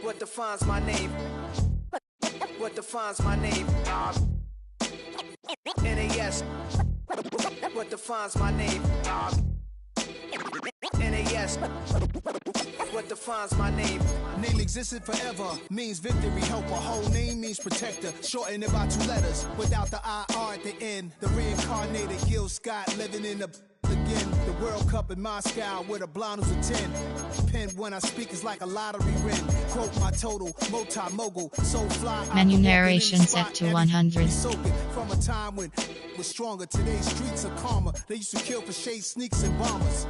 What defines my name? What defines my name? NAS. What defines my name? NAS. What defines my name? Name existed forever, means victory, helper. Whole name means protector, shortened it by 2 letters. Without the IR at the end, the reincarnated Gil Scott living in the again. The World Cup in Moscow with a blonde who's a 10. Pen when I speak is like a lottery win. Quote my total, multi-mogul, so fly. Menu narration set to 100. From a time when it was stronger, today's streets are calmer. They used to kill for shade sneaks and bombers.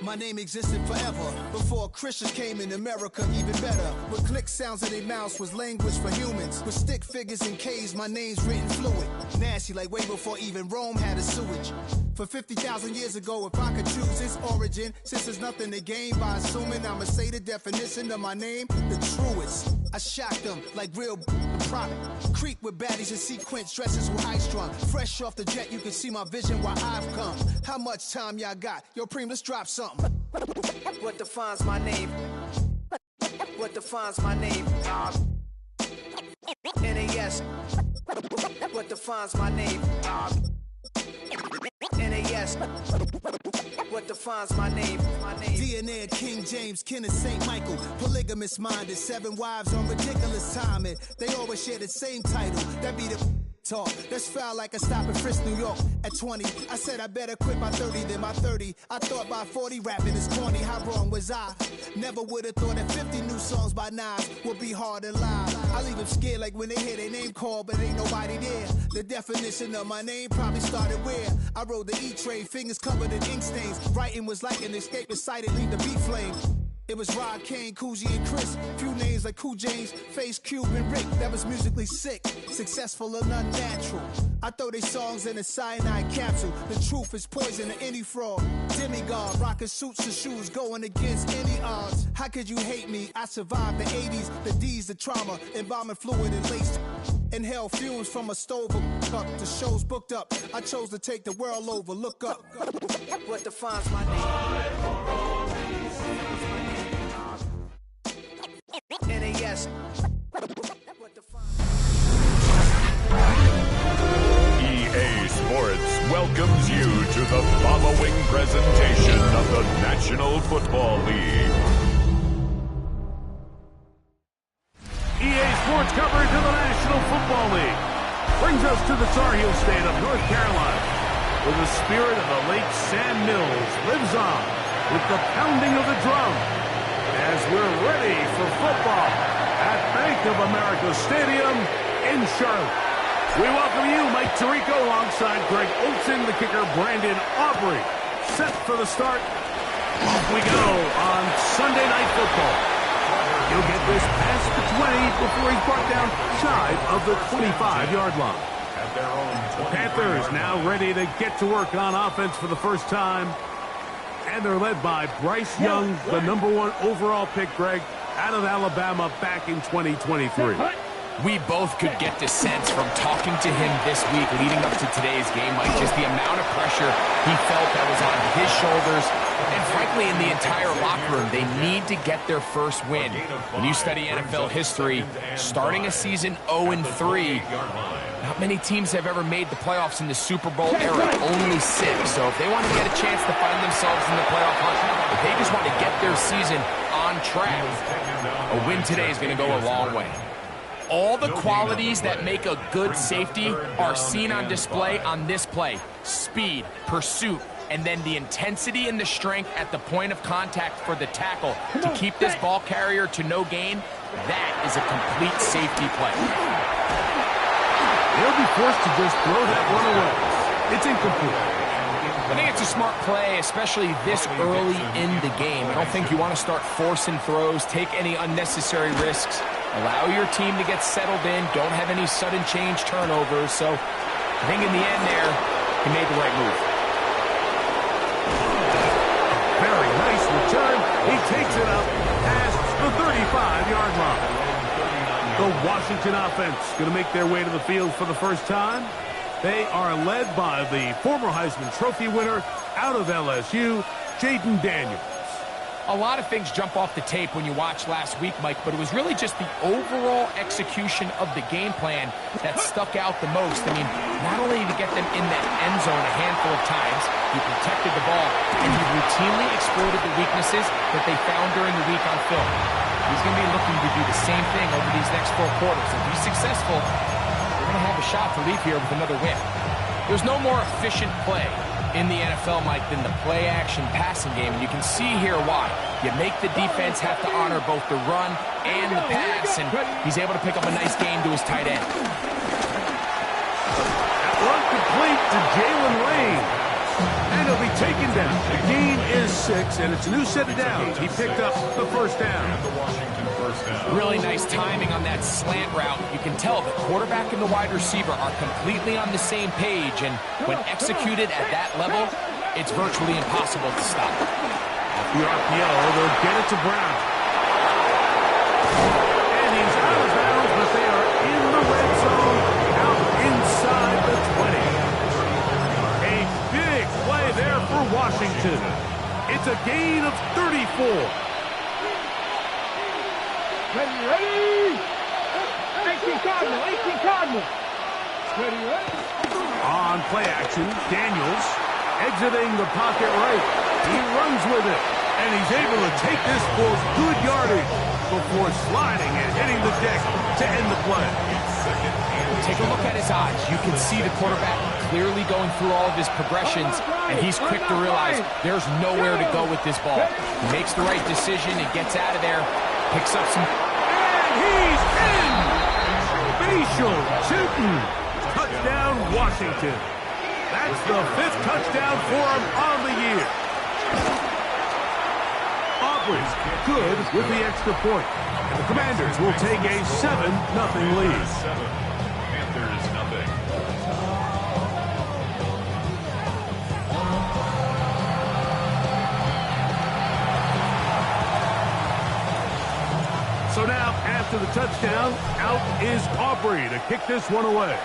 My name existed forever. Before Christians came in America, even better. With click sounds in their mouths was language for humans. With stick figures and K's, my name's written fluid. Nasty like way before even Rome had a sewage. For 50,000 years ago, if I could choose its origin, since there's nothing to gain by assuming, I'ma say the definition of my name, the truest. I shocked them like real product. Creep with baddies and sequence dresses with high strung. Fresh off the jet, you can see my vision where I've come. How much time y'all got? Yo, Preem, let's drop something. What defines my name? What defines my name? NAS. What defines my name? NAS. What defines my name? DNA of King James, kin of St. Michael. Polygamous minded, 7 wives on ridiculous timing. They always share the same title. That be the talk. That's foul like a stop in Frisk, New York. At 20, I said I better quit by 30 than by 30. I thought by 40 rapping is corny. How wrong was I? Never would have thought that 50 new songs by Nas would be hard and live. I leave them scared like when they hear their name called, but ain't nobody there. The definition of my name probably started where I rode the E-train, fingers covered in ink stains. Writing was like an escape excited, leave the beat flame. It was Rod Kane, Coogee, and Chris. Few names like Cool James, Face Cube, and Rick. That was musically sick, successful and unnatural. I throw they songs in a cyanide capsule. The truth is poison to any fraud. Demigod, rocking suits and shoes, going against any odds. How could you hate me? I survived the 80s, the D's, the trauma, embalming fluid and laced. Inhale fumes from a stove up. The show's booked up. I chose to take the world over. Look up. What defines my name? NAS. EA Sports welcomes you to the following presentation of the National Football League. EA Sports coverage of the National Football League brings us to the Tar Heel state of North Carolina, where the spirit of the late Sam Mills lives on with the pounding of the drum as we're ready for football at Bank of America Stadium in Charlotte. We welcome you, Mike Tirico, alongside Greg Olson, the kicker, Brandon Aubrey. Set for the start. Off we go on Sunday Night Football. He'll get this past the 20 before he's brought down shy of the 25-yard line. The Panthers now ready to get to work on offense for the first time. And they're led by Bryce Young, the #1 overall pick, Greg, out of Alabama back in 2023. We both could get the sense from talking to him this week leading up to today's game, like just the amount of pressure he felt that was on his shoulders. And frankly, in the entire locker room, they need to get their first win. When you study NFL history, starting a season 0-3, not many teams have ever made the playoffs in the Super Bowl era, only 6. So if they want to get a chance to find themselves in the playoff hunt, if they just want to get their season on track, a win today is going to go a long way. All the qualities that make a good safety are seen on display on this play. Speed, pursuit, and then the intensity and the strength at the point of contact for the tackle to keep this ball carrier to no gain. That is a complete safety play. They'll be forced to just throw that one away. It's incomplete. I think it's a smart play, especially this early in the game. I don't think you want to start forcing throws, take any unnecessary risks. Allow your team to get settled in. Don't have any sudden change turnovers. So I think in the end there, he made the right move. Very nice return. He takes it up past the 35-yard line. The Washington offense going to make their way to the field for the first time. They are led by the former Heisman Trophy winner out of LSU, Jaden Daniels. A lot of things jump off the tape when you watch last week, Mike, but it was really just the overall execution of the game plan that stuck out the most. I mean, not only did he get them in that end zone a handful of times, he protected the ball, and he routinely exploited the weaknesses that they found during the week on film. He's going to be looking to do the same thing over these next 4 quarters. If he's successful, they're going to have a shot to leave here with another win. There's no more efficient play in the NFL, Mike, than the play-action passing game, and you can see here why. You make the defense have to honor both the run and the pass, and he's able to pick up a nice game to his tight end. That run complete to Jalen Lane, and he'll be taken down. The gain is 6, and it's a new set of downs. He picked up the first down. Really nice timing on that slant route. You can tell the quarterback and the wide receiver are completely on the same page, and when executed at that level, it's virtually impossible to stop. Off the RPO, they'll get it to Brown. And he's out of bounds, but they are in the red zone, out inside the 20. A big play there for Washington. It's a gain of 34. Ready? 18 Cardinal. Ready? On play action, Daniels exiting the pocket right. He runs with it, and he's able to take this for good yardage before sliding and hitting the deck to end the play. Take a look at his eyes. You can see the quarterback clearly going through all of his progressions, and he's quick to realize there's nowhere to go with this ball. He makes the right decision and gets out of there, picks up some... And he's in! Facial Newton. Touchdown, Washington. That's the 5th touchdown for him on the year. Aubrey good with the extra point. And the Commanders will take a 7-0 lead. So now, after the touchdown, out is Aubrey to kick this one away.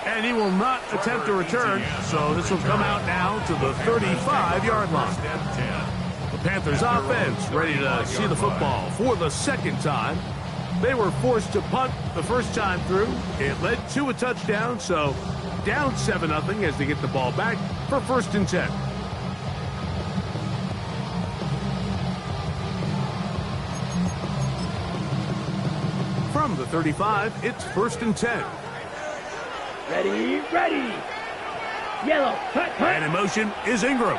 And he will not attempt a return, so this will come out now to the 35-yard line. The Panthers offense ready to see the football for the 2nd time. They were forced to punt the first time through. It led to a touchdown, so down 7-0 as they get the ball back for 1st and 10. From the 35, it's 1st and 10. Ready. Yellow. Cut. And in motion is Ingram.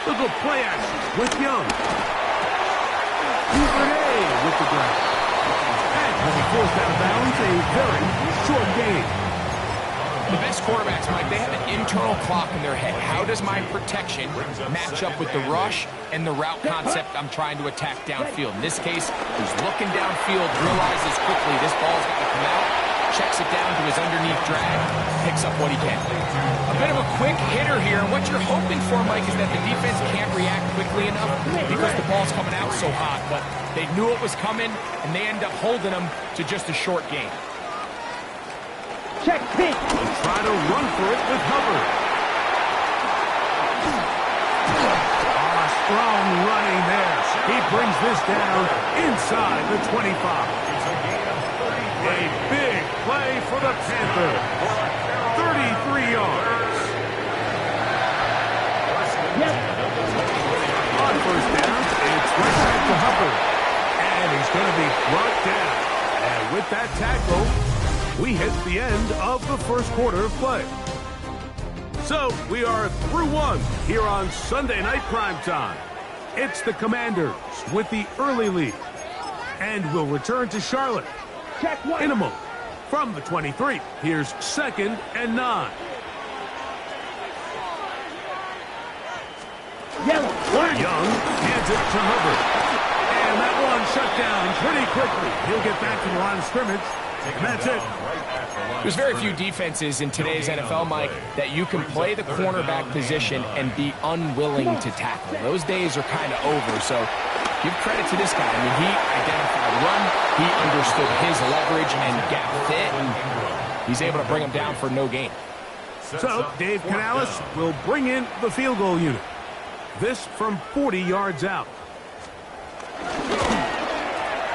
Look at play action with Young. Duvernay with the grab. And when he forced out of bounds, a very short game. The best quarterbacks, Mike, they have an internal clock in their head. How does my protection match up with the rush and the route concept I'm trying to attack downfield? In this case, he's looking downfield, realizes quickly this ball's got to come out, checks it down to his underneath drag, picks up what he can. A bit of a quick hitter here, and what you're hoping for, Mike, is that the defense can't react quickly enough because the ball's coming out so hot, but they knew it was coming, and they end up holding them to just a short game. Check pink. They'll try to run for it with Hubbard. Strong running there. He brings this down inside the 25. A big play for the Panthers. 33 yards. On 1st down, it's right back to Hubbard. And he's going to be brought down. And with that tackle, we hit the end of the 1st quarter of play. So we are through 1 here on Sunday Night Primetime. It's the Commanders with the early lead. And we'll return to Charlotte in a moment. From the 23, here's 2nd and 9. Young hands it to Hubbard. And that one shut down pretty quickly. He'll get back to the line of scrimmage. And that's it. There's very few defenses in today's NFL, Mike, that you can play the cornerback position and be unwilling to tackle. Those days are kind of over, so give credit to this guy. I mean, he identified run, he understood his leverage and gap fit, and he's able to bring him down for no gain. So Dave Canales will bring in the field goal unit. This from 40 yards out.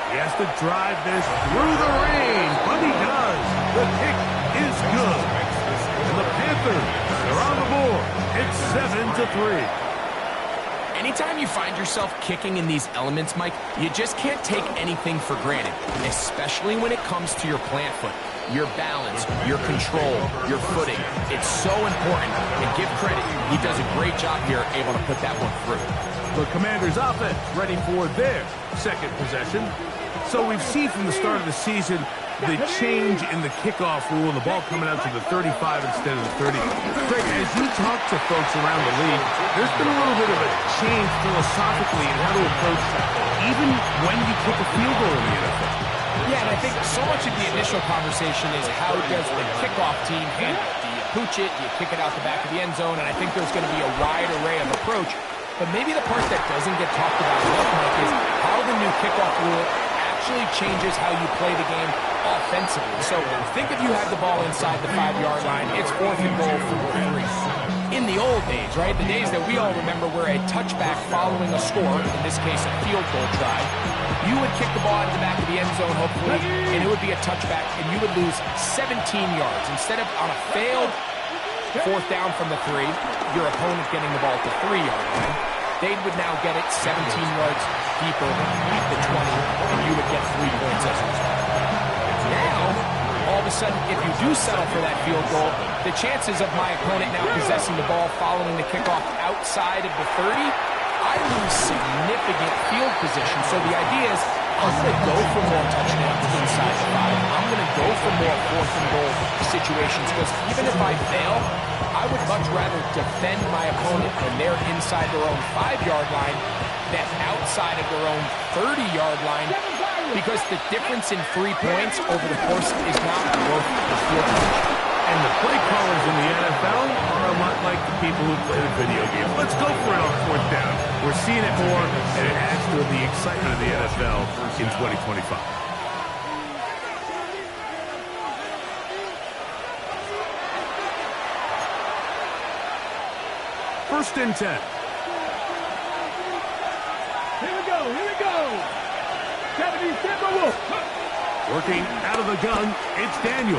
He has to drive this through the rain, but he does. The kick is good. And the Panthers, they're on the board. It's 7-3. Anytime you find yourself kicking in these elements, Mike, you just can't take anything for granted, especially when it comes to your plant foot, your balance, your control, your footing. It's so important, and give credit. He does a great job here, able to put that one through. The Commanders' offense ready for their second possession. So we've seen from the start of the season the change in the kickoff rule, the ball coming out to the 35 instead of the 30. Greg, as you talk to folks around the league, there's been a little bit of a change philosophically in how to approach even when you kick a field goal in the NFL. Yeah, and I think so much of the initial conversation is how does the kickoff team handle it? Do you pooch it? Do you kick it out the back of the end zone? And I think there's going to be a wide array of approach. But maybe the part that doesn't get talked about enough, Mike, is how the new kickoff rule actually changes how you play the game offensively. So think if you have the ball inside the 5-yard line, it's 4th and goal for 3. In the old days, right, the days that we all remember where a touchback following a score, in this case a field goal try, you would kick the ball into the back of the end zone, hopefully, and it would be a touchback, and you would lose 17 yards. Instead of on a failed 4th down from the 3, your opponent getting the ball at the 3-yard line, they would now get it 17 yards deeper at the 20, and you would get 3 points as a result. Now, all of a sudden, if you do settle for that field goal, the chances of my opponent now possessing the ball following the kickoff outside of the 30, I lose significant field position. So the idea is, I'm going to go for more touchdowns inside the 5. I'm going to go for more 4th and goal situations, because even if I fail, I would much rather defend my opponent when they're inside their own 5-yard line than outside of their own 30-yard line, because the difference in 3 points over the course is not worth the field position. And the play callers in the NFL are a lot like the people who play the video games. Let's go for it on 4th down. We're seeing it more, and it adds to the excitement of the NFL in 2025. First and 10. Here we go. 77 Wolf. Working out of the gun, it's Daniel.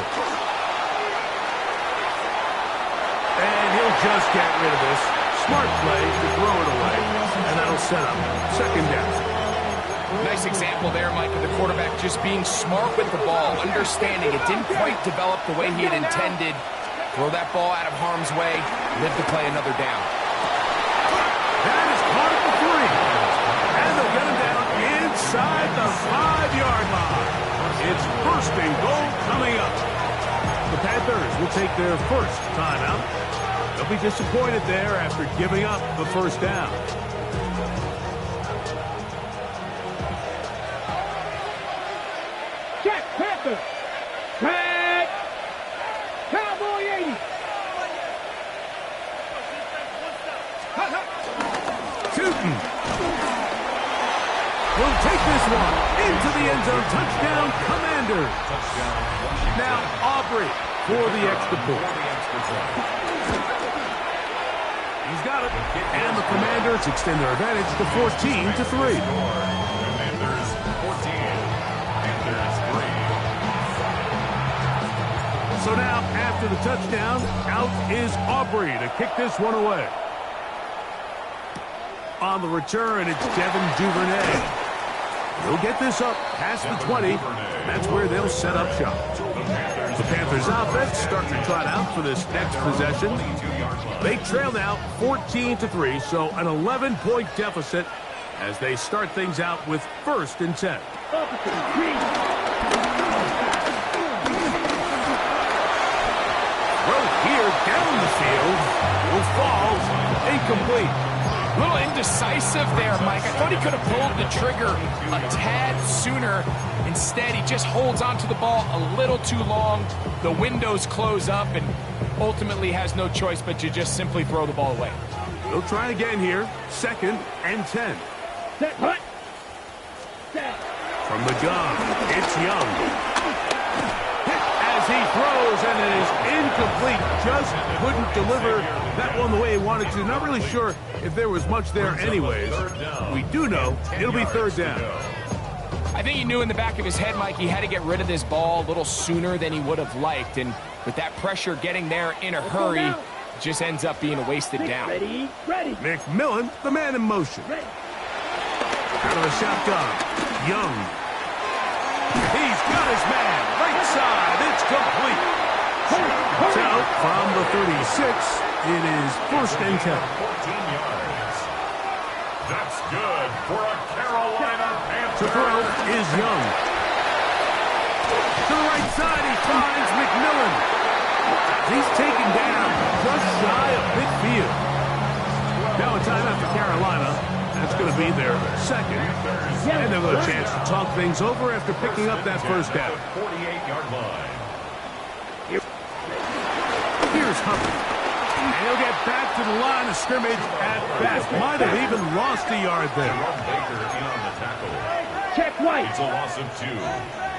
And he'll just get rid of this. Smart play to throw it away, and that'll set up 2nd down. Nice example there, Mike, of the quarterback just being smart with the ball, understanding it didn't quite develop the way he had intended. Throw that ball out of harm's way, live to play another down. That is caught at the 3. And they'll get him down inside the 5-yard line. It's 1st and goal coming up. The Panthers will take their first timeout. They'll be disappointed there after giving up the 1st down. Check, Panther. Check. Cowboy 80. Tootin will take this one into the end zone. Touchdown, Commanders. Now Aubrey for the extra point. He's got it. And the Commanders extend their advantage to 14-3. So now, after the touchdown, out is Aubrey to kick this one away. On the return, it's Devin Duvernay. He'll get this up past the 20. That's where they'll set up shop. The Panthers offense starting to trot out for this next possession. They trail now 14-3, so an 11-point deficit as they start things out with 1st and 10. Throw here down the field will fall incomplete. A little indecisive there, Mike. I thought he could have pulled the trigger a tad sooner. Instead, he just holds onto the ball a little too long. The windows close up and ultimately has no choice but to just simply throw the ball away. They'll try again here. 2nd and 10. Set, hut. Set. From the gun, it's Young. Hit as he throws, and it is incomplete. Just couldn't deliver that one the way he wanted to. Not really sure if there was much there anyways. We do know it'll be third down. I think he knew in the back of his head, Mike, he had to get rid of this ball a little sooner than he would have liked. And with that pressure getting there in a hurry, it just ends up being a wasted down. Ready. McMillan, the man in motion. Out of the shotgun, Young. He's got his man, right side, it's complete. So, from the 36, it is first and 10. 14 yards. That's good for a Carolina Panther. To throw is Young. To the right side, he finds McMillan. He's taken down just shy of midfield. Now a timeout for Carolina. That's going to be their second. And they'll have a chance to talk things over after picking up that first down. 48-yard line. Here's Humphrey. And he'll get back to the line of scrimmage at best. Might have even lost a yard there. Baker in on the tackle. Check White. It's a loss of 2.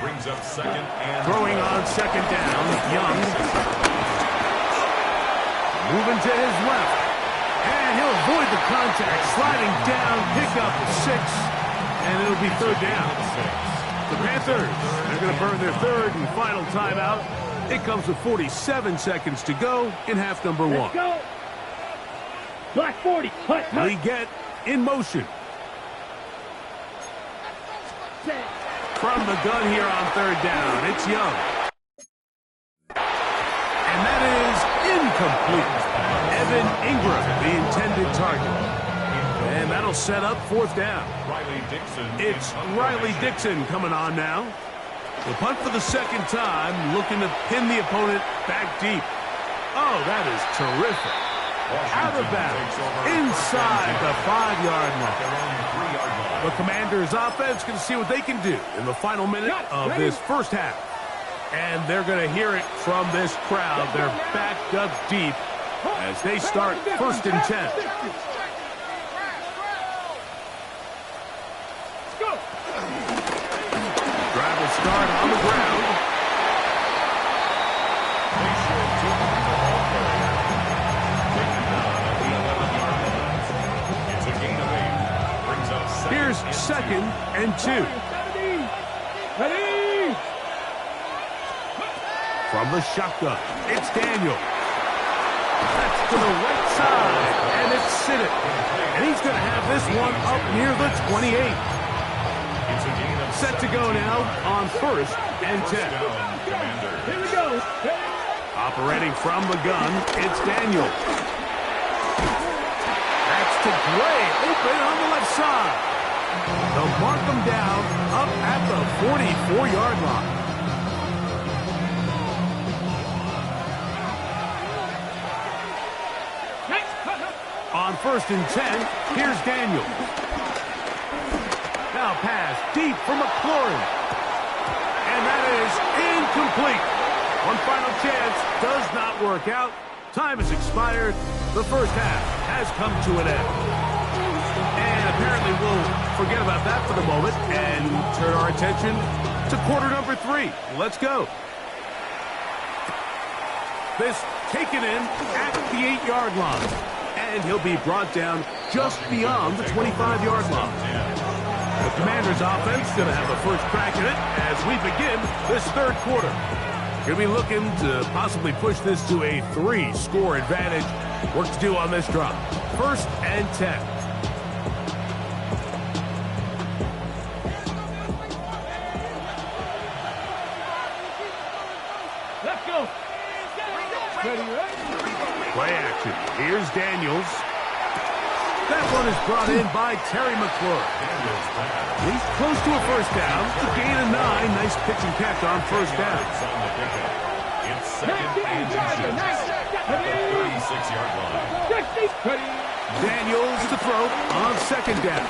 Brings up second and... Throwing on second down, Young. Moving to his left. And he'll avoid the contact. Sliding down, pick up 6. And it'll be third down. The Panthers, they're going to burn their third and final timeout. It comes with 47 seconds to go in half number 1. Let's go. Black 40. Hut. Leggett in motion. From the gun here on third down, it's Young. And that is incomplete. Evan Ingram, the intended target. And that'll set up fourth down. Riley Dixon. It's Riley Dixon coming on now. The punt for the second time, looking to pin the opponent back deep. Oh, that is terrific. Out of bounds, inside the 5-yard line. The Commanders' offense going to see what they can do in the final minute of this first half. And they're going to hear it from this crowd. They're backed up deep as they start first and 10. Drive will start on the ground. It's a gain of 8. Brings up second. Here's second and 2. Ready. From the shotgun, it's Daniel. That's to the right side, and it's Siddick. And he's going to have this one up near the 28. It's a gain of Set to go now on first and 10. Here we go. Operating from the gun, it's Daniel. That's to Gray, open on the left side. They'll mark him down up at the 44-yard line. On first and 10, here's Daniel. Now pass deep for McLaurin. And that is incomplete. One final chance does not work out. Time has expired. The first half has come to an end. And apparently we'll forget about that for the moment and turn our attention to quarter number 3. Let's go. This taken in at the 8-yard line. And he'll be brought down just beyond the 25-yard line. The Commanders' offense going to have the first crack at it as we begin this third quarter. Going to be looking to possibly push this to a 3-score advantage. Work to do on this drive. First and 10. Let's go. Ready. Play action. Here's Daniels. That one is brought in by Terry McLaurin. He's close to a first down. A gain of 9. Nice pitch and catch on first down. It's second and 10. At the 36-yard line. Daniels to throw on second down.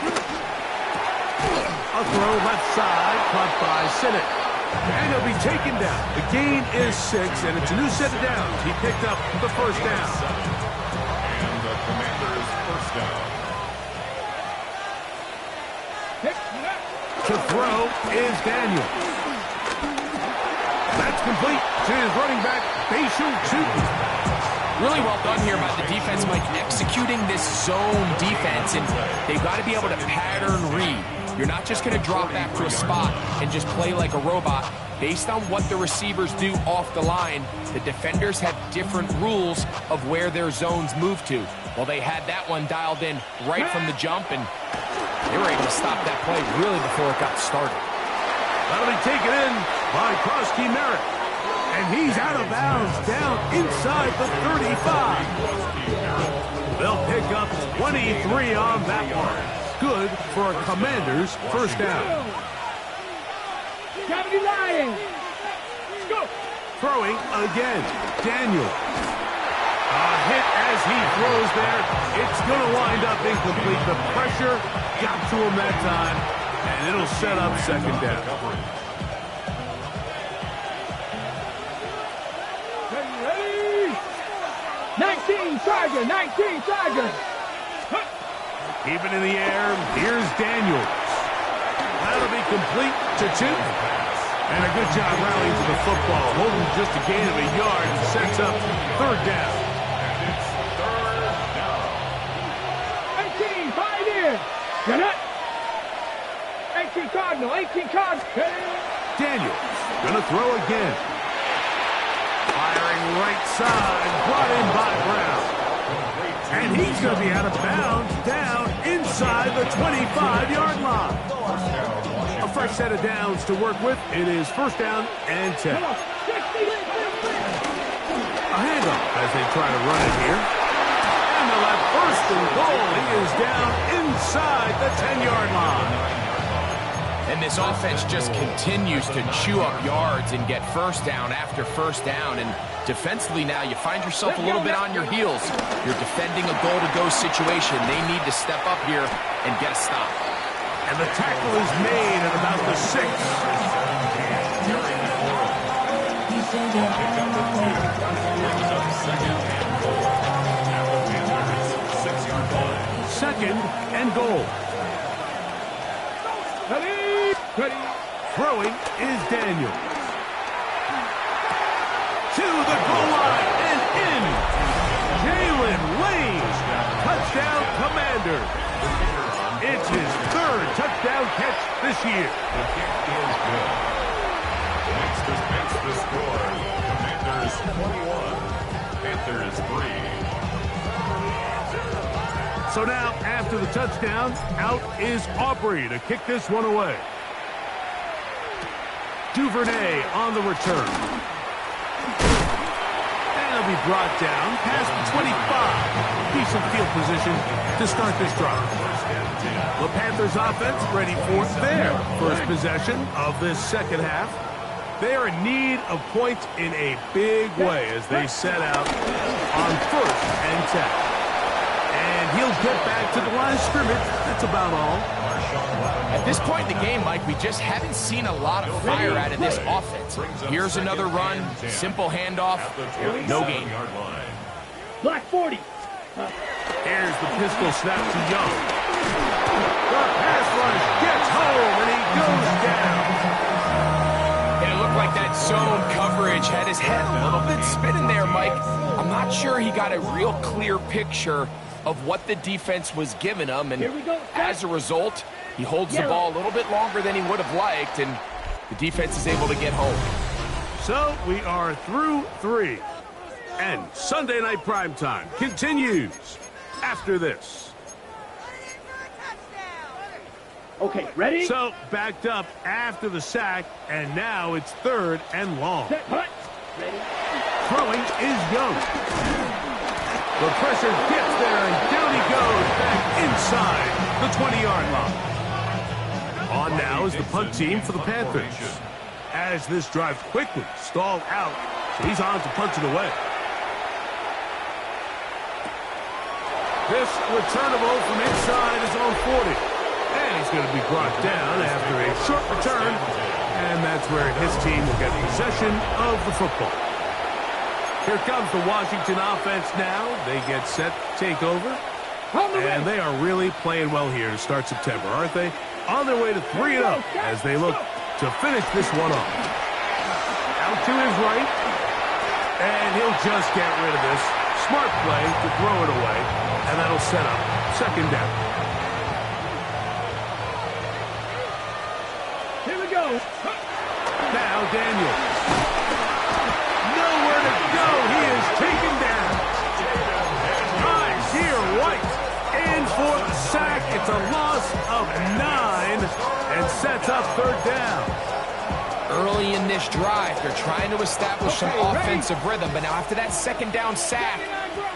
A throw left side, caught by Siddick. And he'll be taken down. The gain is 6, and it's a new set of downs. He picked up the first down. And the Commanders' first down. To throw is Daniel. That's It's complete to his running back, Basham Tootin. Really well done here by the defense, Mike, executing this zone defense, and they've got to be able to pattern read. You're not just going to drop back to a spot and just play like a robot. Based on what the receivers do off the line, the defenders have different rules of where their zones move to. Well, they had that one dialed in right from the jump, and they were able to stop that play really before it got started. That'll be taken in by Krusty Merritt. And he's out of bounds down inside the 35. They'll pick up 23 on that one. Good for a Commanders first down. Gravity lying. Go. Throwing again. Daniel. A hit as he throws there. It's going to wind up incomplete. The pressure got to him that time, and it'll set up second down. Ready? 19 Charger. 19 Charger. Keep it in the air. Here's Daniels. That'll be complete to Tootin. And a good job rallying to the football. Holding just a gain of a yard and sets up third down. 18, 5 in. Get it. 18 Cardinal. 18 Cardinal. Daniels gonna throw again. Firing right side. Brought in by Brown. And he's going to be out of bounds down inside the 25-yard line. A fresh set of downs to work with. It is first down and 10. A handoff as they try to run it here. And they'll have first and goal. He is down inside the 10-yard line. And this offense just continues to chew up yards and get first down after first down. And defensively now, you find yourself a little bit on your heels. You're defending a goal-to-go situation. They need to step up here and get a stop. And the tackle is made at about the 6. Second and goal. Ready. Throwing is Daniel. To the goal line and in. Jalen Lane. Touchdown Commander. It's his third touchdown catch this year. The kick is good. Next dispense the score. Commanders 21. Panthers 3. So now, after the touchdown, out is Aubrey to kick this one away. Duvernay on the return. And he'll be brought down past the 25. Decent field position to start this drive. The Panthers offense ready for their first possession of this second half. They are in need of points in a big way as they set out on first and 10. And he'll get back to the line of scrimmage. That's about all. At this point in the game, Mike, we just haven't seen a lot of fire out of this offense. Here's another run, simple handoff, no gain. Black 40. Here's the pistol snap to Young. The pass rush gets home, and he goes down. And it looked like that zone coverage had his head a little bit spinning there, Mike. I'm not sure he got a real clear picture of what the defense was giving him, and as a result, he holds the ball a little bit longer than he would have liked, and the defense is able to get home. So we are through 3. And Sunday Night Primetime continues after this. Okay, ready? So backed up after the sack, and now it's third and long. Set, hut. Ready. Throwing is Young. The pressure gets there, and down he goes back inside the 20-yard line. On now is the punt team for the Panthers. As this drive quickly stalled out, so he's on to punch it away. This returnable from inside his own 40. And he's going to be brought down after a short return. And that's where his team will get possession of the football. Here comes the Washington offense now. They get set to take over. And they are really playing well here to start September, aren't they? On their way to 3-0 as they look to finish this one off. Out to his right. And he'll just get rid of this. Smart play to throw it away. And that'll set up second down. Here we go. Now Daniels. Nowhere to go. He is taken down. Eyes here, White. In for the sack. It's a loss of 9 and sets up third down. Early in this drive, they're trying to establish some offensive rhythm, but now after that second down sack,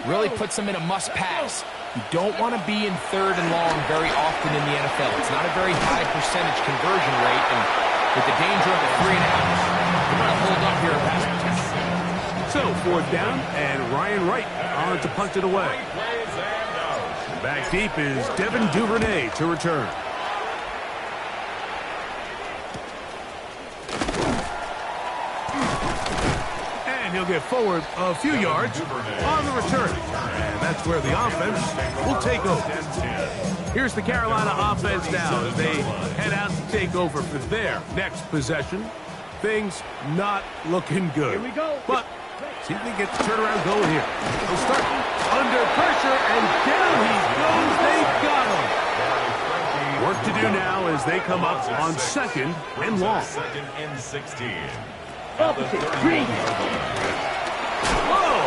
really puts them in a must-pass. You don't want to be in third and long very often in the NFL. It's not a very high percentage conversion rate, and with the danger of a 3 and out, they're going to hold up here in pass protection. So, fourth down, and Ryan Wright on to punt it away. Back deep is Devin Duvernay to return. He'll get forward a few yards on the return. And that's where the offense will take over. Here's the Carolina offense now as they head out to take over for their next possession. Things not looking good. Here we go. But see if they get the turnaround going here. They'll start under pressure, and down he goes. They've got him. Work to do now as they come up on second and long. Second and 16. Opposite. Green. Whoa!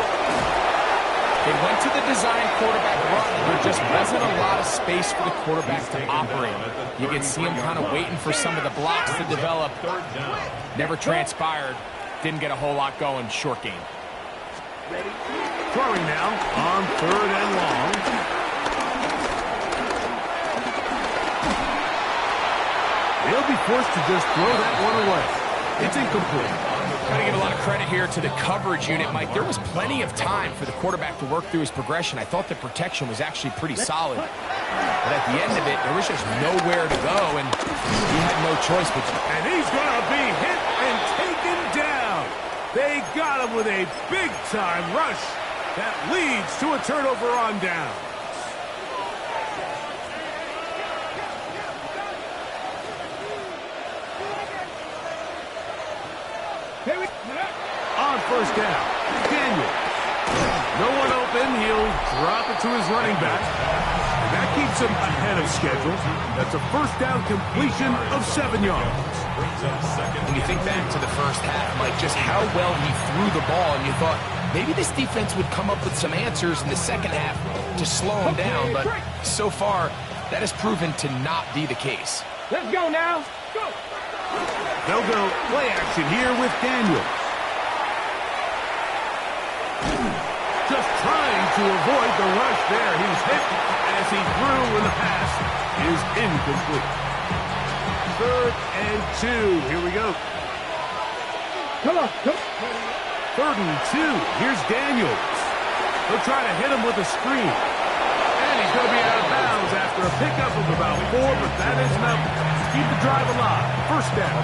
They went to the design quarterback run. There just wasn't a lot of space for the quarterback to operate. You can see him kind of waiting for some of the blocks to develop. Never transpired. Didn't get a whole lot going. Short game. Throwing now on third and long. They'll be forced to just throw that one away. It's incomplete. Got to give a lot of credit here to the coverage unit, Mike. There was plenty of time for the quarterback to work through his progression. I thought the protection was actually pretty solid. But at the end of it, there was just nowhere to go, and he had no choice but to. And he's going to be hit and taken down. They got him with a big-time rush that leads to a turnover on down. On first down, Daniel. No one open. He'll drop it to his running back. And that keeps him ahead of schedule. That's a first down completion of 7 yards. When you think back to the first half, Mike, just how well he threw the ball, and you thought maybe this defense would come up with some answers in the second half to slow him down, but so far, that has proven to not be the case. Let's go now. Go. They'll go play action here with Daniel. Just trying to avoid the rush there. He's hit as he threw when the pass is incomplete. 3rd and 2. Here we go. Come on. Come. 3rd and 2. Here's Daniels. They'll try to hit him with a screen. And he's going to be out of bounds after a pickup of about 4, but that is enough to keep the drive alive. First down.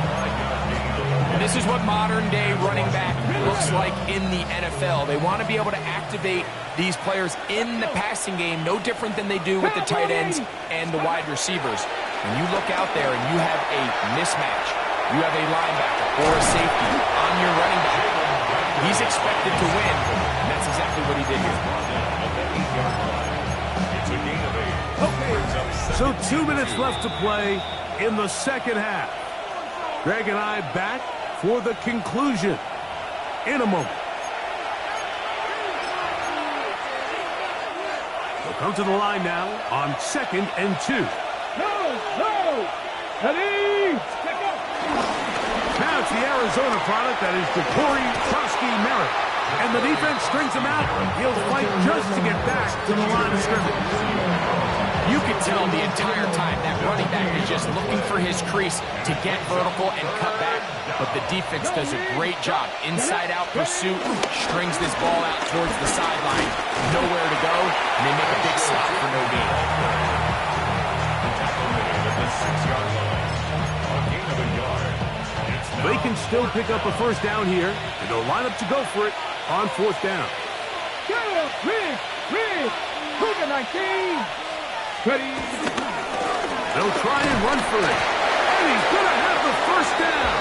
This is what modern-day running back looks like in the NFL. They want to be able to activate these players in the passing game, no different than they do with the tight ends and the wide receivers. When you look out there and you have a mismatch, you have a linebacker or a safety on your running back, he's expected to win, and that's exactly what he did here. So 2 minutes left to play in the second half. Greg and I back for the conclusion in a moment. We'll come to the line now on 2nd and 2. No. Ready. Pick up. Now it's the Arizona product that is Jacory Trosky-Merritt. And the defense strings him out. He'll fight just to get back to the line of scrimmage. You can tell the entire time that running back is just looking for his crease to get vertical and cut back. But the defense does a great job. Inside-out pursuit, strings this ball out towards the sideline. Nowhere to go, and they make a big stop for no gain. They can still pick up a first down here, and they'll line up to go for it on 4th down. Rig. Cougar 19. Ready. They'll try and run for it. And he's going to have the first down.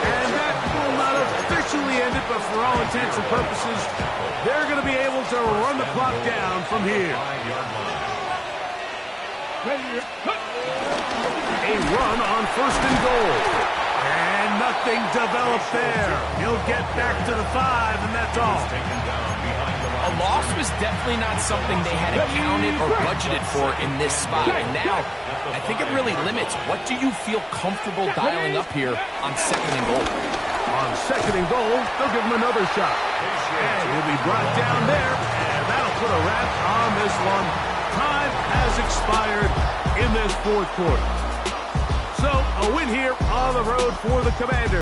And that will not officially end all intents and purposes, they're going to be able to run the clock down from here. A run on 1st and goal. And nothing developed there. He'll get back to the 5, and that's all. A loss was definitely not something they had accounted or budgeted for in this spot. And now, I think it really limits. What do you feel comfortable dialing up here on 2nd and goal? On 2nd and goal, they'll give him another shot. And he'll be brought down there, and that'll put a wrap on this one. Time has expired in this 4th quarter. So, a win here on the road for the Commanders.